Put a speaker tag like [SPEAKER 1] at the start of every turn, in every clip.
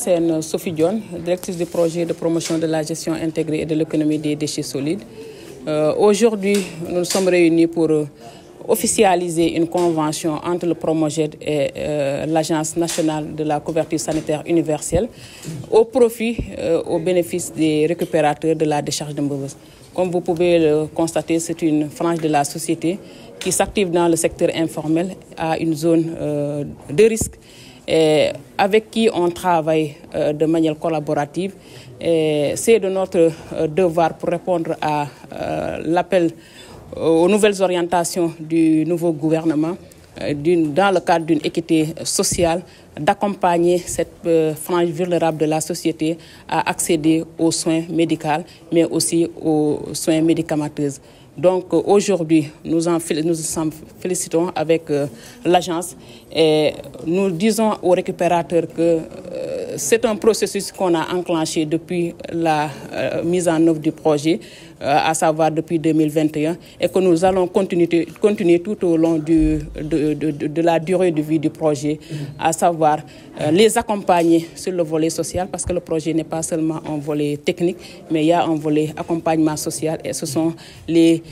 [SPEAKER 1] Madame Sophie Dione, directrice du projet de promotion de la gestion intégrée et de l'économie des déchets solides. Aujourd'hui, nous nous sommes réunis pour officialiser une convention entre le Promoged et l'Agence nationale de la couverture sanitaire universelle au profit, au bénéfice des récupérateurs de la décharge de Mbeubeuss. Comme vous pouvez le constater, c'est une frange de la société qui s'active dans le secteur informel à une zone de risque et avec qui on travaille de manière collaborative. C'est de notre devoir pour répondre à l'appel aux nouvelles orientations du nouveau gouvernement dans le cadre d'une équité sociale, d'accompagner cette frange vulnérable de la société à accéder aux soins médicaux, mais aussi aux soins médicamenteux. Donc aujourd'hui, nous nous félicitons avec l'agence et nous disons aux récupérateurs que c'est un processus qu'on a enclenché depuis la mise en œuvre du projet, à savoir depuis 2021, et que nous allons continuer tout au long de la durée de vie du projet, à savoir les accompagner sur le volet social, parce que le projet n'est pas seulement un volet technique, mais il y a un volet accompagnement social, et ce sont les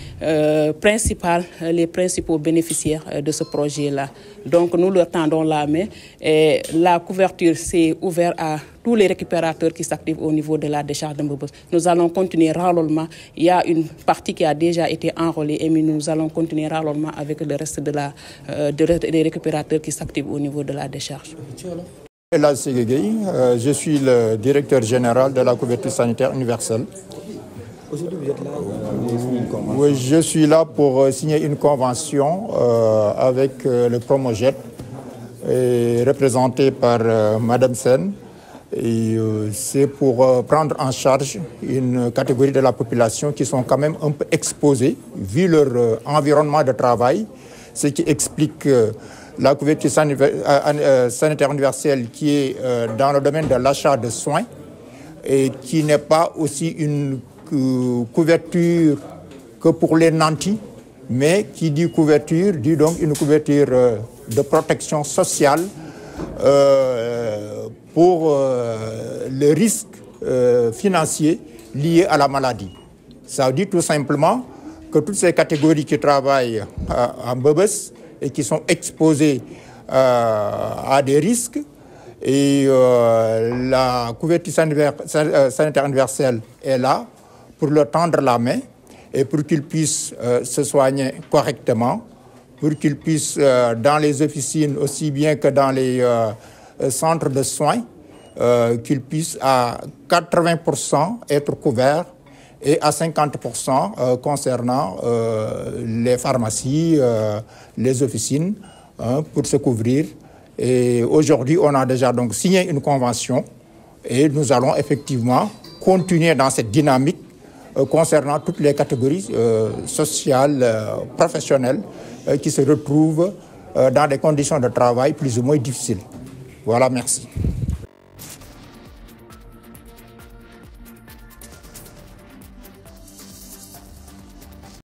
[SPEAKER 1] principaux bénéficiaires de ce projet-là. Donc nous leur tendons la main et la couverture s'est ouverte à tous les récupérateurs qui s'activent au niveau de la décharge de Mbeubeuss. Nous allons continuer rallolement. Il y a une partie qui a déjà été enrôlée et nous allons continuer rallolement avec le reste des récupérateurs qui s'activent au niveau de la décharge.
[SPEAKER 2] Je suis le directeur général de la couverture sanitaire universelle.
[SPEAKER 3] Aujourd'hui, vous êtes là pour signer une convention.
[SPEAKER 2] Oui, je suis là pour signer une convention avec le Promoged, représenté par Madame Sen. C'est pour prendre en charge une catégorie de la population qui sont quand même un peu exposés, vu leur environnement de travail, ce qui explique la couverture sanitaire universelle qui est dans le domaine de l'achat de soins et qui n'est pas aussi une couverture que pour les nantis, mais qui dit couverture, dit donc une couverture de protection sociale pour le risque financier lié à la maladie. Ça veut dire tout simplement que toutes ces catégories qui travaillent à Mbeubeuss et qui sont exposées à des risques, et la couverture sanitaire universelle est là pour leur tendre la main et pour qu'ils puissent se soigner correctement, pour qu'ils puissent, dans les officines aussi bien que dans les centres de soins, qu'ils puissent à 80% être couverts et à 50% concernant les pharmacies, les officines, pour se couvrir. Et aujourd'hui, on a déjà donc signé une convention et nous allons effectivement continuer dans cette dynamique concernant toutes les catégories sociales, professionnelles qui se retrouvent dans des conditions de travail plus ou moins difficiles. Voilà, merci.